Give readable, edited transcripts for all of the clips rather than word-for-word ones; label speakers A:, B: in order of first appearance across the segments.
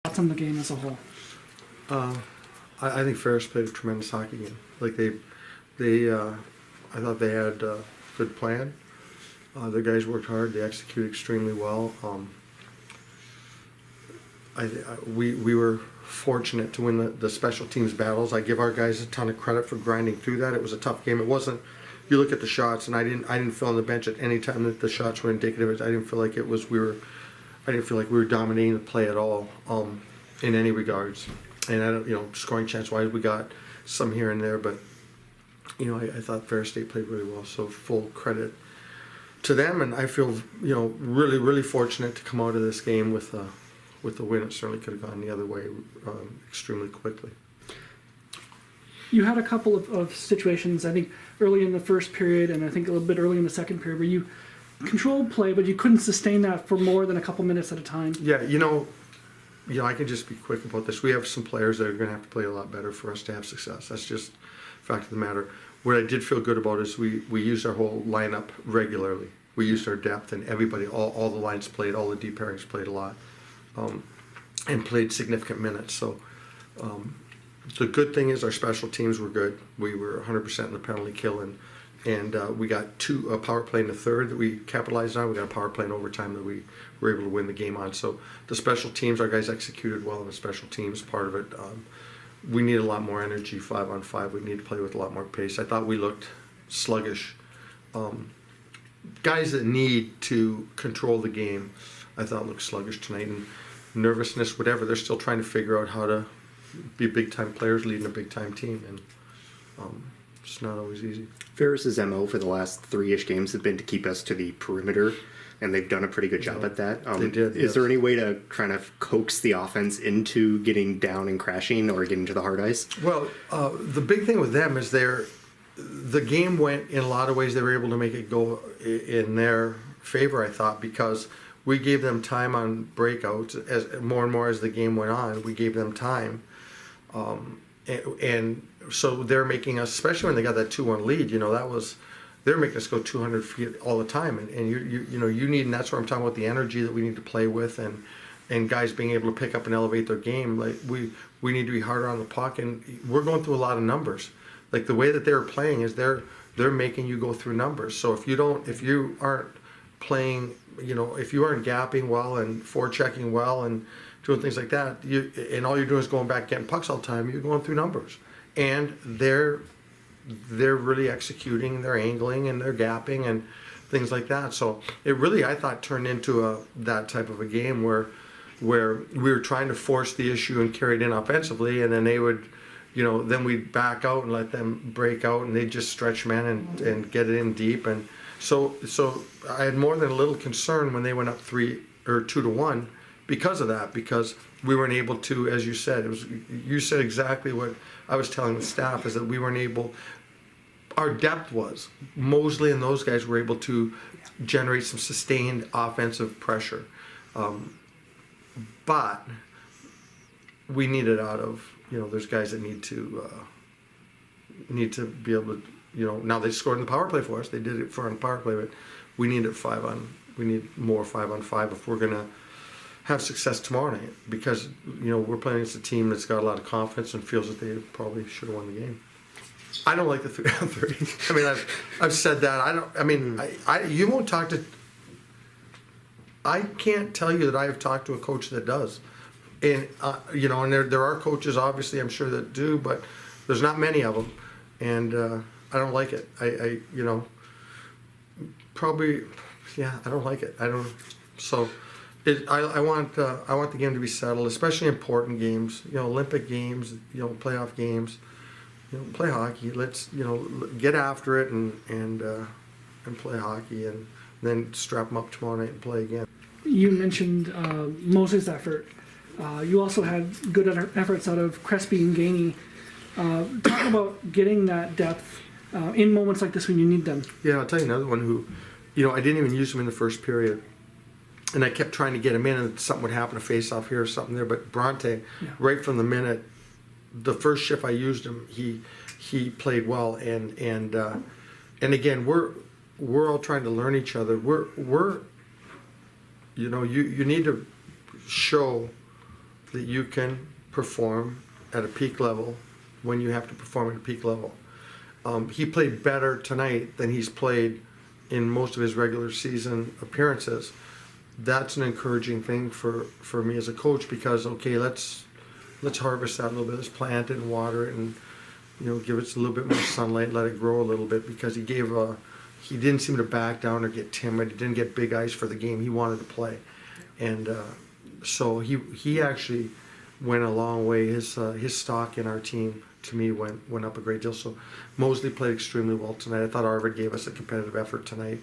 A: Thoughts on the game as a whole?
B: I think Ferris played a tremendous hockey game. Like I thought they had a good plan. The guys worked hard. They executed extremely well. We were fortunate to win the special teams battles. I give our guys a ton of credit for grinding through that. It was a tough game. It wasn't. You look at the shots, and I didn't feel on the bench at any time that the shots were indicative. I didn't feel like I didn't feel like we were dominating the play at all, in any regards. And I don't, scoring chance wise, we got some here and there, but I thought Ferris State played really well. So full credit to them, and I feel really, really fortunate to come out of this game with the win. It certainly could have gone the other way extremely quickly.
A: You had a couple of situations, I think, early in the first period and I think a little bit early in the second period where you controlled play, but you couldn't sustain that for more than a couple minutes at a time.
B: Yeah, I can just be quick about this. We have some players that are going to have to play a lot better for us to have success. That's just a fact of the matter. What I did feel good about is we used our whole lineup regularly. We used our depth, and everybody, all the lines played, all the deep pairings played a lot, and played significant minutes. So the good thing is our special teams were good. We were 100% in the penalty kill, and we got a power play in the third that we capitalized on. We got a power play in overtime that we were able to win the game on. So the special teams, our guys executed well in the special teams part of it. We need a lot more energy 5-on-5. We need to play with a lot more pace. I thought we looked sluggish. Guys that need to control the game, I thought looked sluggish tonight. And nervousness, whatever, they're still trying to figure out how to be big-time players leading a big-time team. And it's not always easy.
C: Ferris's MO for the last 3-ish games have been to keep us to the perimeter, and they've done a pretty good job at that.
B: They did.
C: Is there any way to kind of coax the offense into getting down and crashing or getting to the hard ice?
B: Well, the big thing with them is the game went in a lot of ways. They were able to make it go in their favor, I thought, because we gave them time on breakouts. As more and more as the game went on, we gave them time, and so they're making us, especially when they got that 2-1 lead. They're making us go 200 feet all the time, and you need, and that's where I'm talking about the energy that we need to play with, and guys being able to pick up and elevate their game. Like we need to be harder on the puck, and we're going through a lot of numbers. Like the way that they're playing is they're making you go through numbers. So if you aren't playing, if you aren't gapping well and forechecking well and doing things like that, and all you're doing is going back getting pucks all the time, you're going through numbers. And they're really executing, they're angling, and they're gapping and things like that. So it really, I thought, turned into that type of a game where we were trying to force the issue and carry it in offensively, and then they would, then we'd back out and let them break out, and they'd just stretch men and get it in deep. And so I had more than a little concern when they went up 3 or 2-1 because of that, because we weren't able to, as you said, you said exactly what I was telling the staff, is that we weren't able. Our depth was Mosley and those guys were able to generate some sustained offensive pressure, but we needed out of there's guys that need to be able to now they scored in the power play for us. They did it for on the power play, but we need more 5-on-5 if we're gonna have success tomorrow night, because we're playing against a team that's got a lot of confidence and feels that they probably should have won the game. I don't like the 3-on-3. I mean, I've said that. You won't talk to. I can't tell you that I have talked to a coach that does, and and there are coaches, obviously, I'm sure, that do, but there's not many of them, and I don't like it. I don't like it. I don't. So, I want the game to be settled, especially important games, Olympic games, playoff games. Play hockey. Let's get after it and play hockey, and then strap them up tomorrow night and play again.
A: You mentioned Mosley's effort. You also had good efforts out of Crespi and Gainey. Talk about getting that depth in moments like this when you need them.
B: Yeah, I'll tell you another one who, I didn't even use him in the first period, and I kept trying to get him in, and something would happen, a face-off here or something there. But Bronte, right from the minute. The first shift I used him, he played well, and again, we're all trying to learn each other. You need to show that you can perform at a peak level when you have to perform at a peak level. He played better tonight than he's played in most of his regular season appearances. That's an encouraging thing for me as a coach, because okay, let's harvest that a little bit, let's plant it and water it, and give it a little bit more sunlight, let it grow a little bit, because he didn't seem to back down or get timid. He didn't get big eyes for the game. He wanted to play, and so he actually went a long way. His stock in our team, to me, went up a great deal. So Mosley played extremely well tonight. I thought Arvid gave us a competitive effort tonight.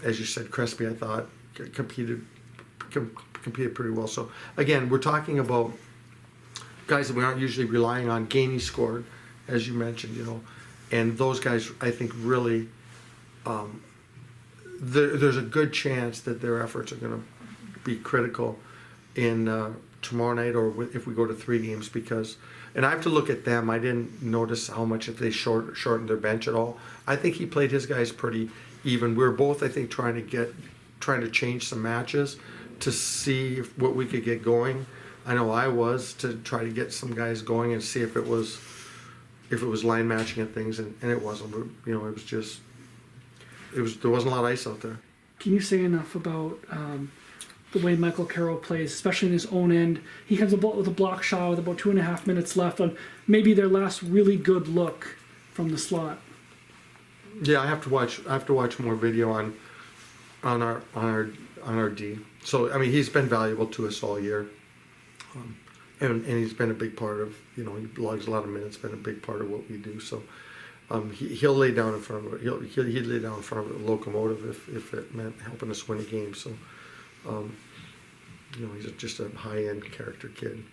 B: As you said, Crespi, I thought competed pretty well. So again, we're talking about guys that we aren't usually relying on. Gainey scored, as you mentioned, and those guys, I think, really, there's a good chance that their efforts are going to be critical in tomorrow night, or if we go to 3 games, because, and I have to look at them. I didn't notice how much if they shortened their bench at all. I think he played his guys pretty even. We were both, I think, trying to change some matches to see what we could get going. I know I was, to try to get some guys going and see if it was line matching and things, and it wasn't. It was just, there wasn't a lot of ice out there.
A: Can you say enough about the way Michael Carroll plays, especially in his own end? He comes with a block shot with about 2.5 minutes left on maybe their last really good look from the slot.
B: Yeah, I have to watch more video on our D. So I mean, he's been valuable to us all year, and he's been a big part of, he logs a lot of minutes, been a big part of what we do. So he'll lay down in front of it. He'd lay down in front of a locomotive if it meant helping us win a game. So he's just a high-end character kid.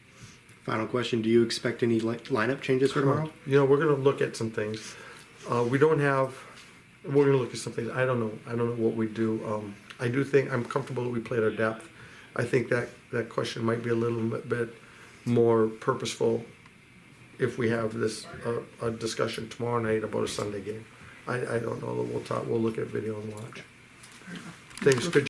C: Final question: do you expect any lineup changes for tomorrow?
B: We're going to look at some things. We're going to look at some things. I don't know what we do. I do think I'm comfortable that we played our depth. I think that question might be a little bit more purposeful if we have this a discussion tomorrow night about a Sunday game. I don't know. We'll look at video and watch. Thanks. Good.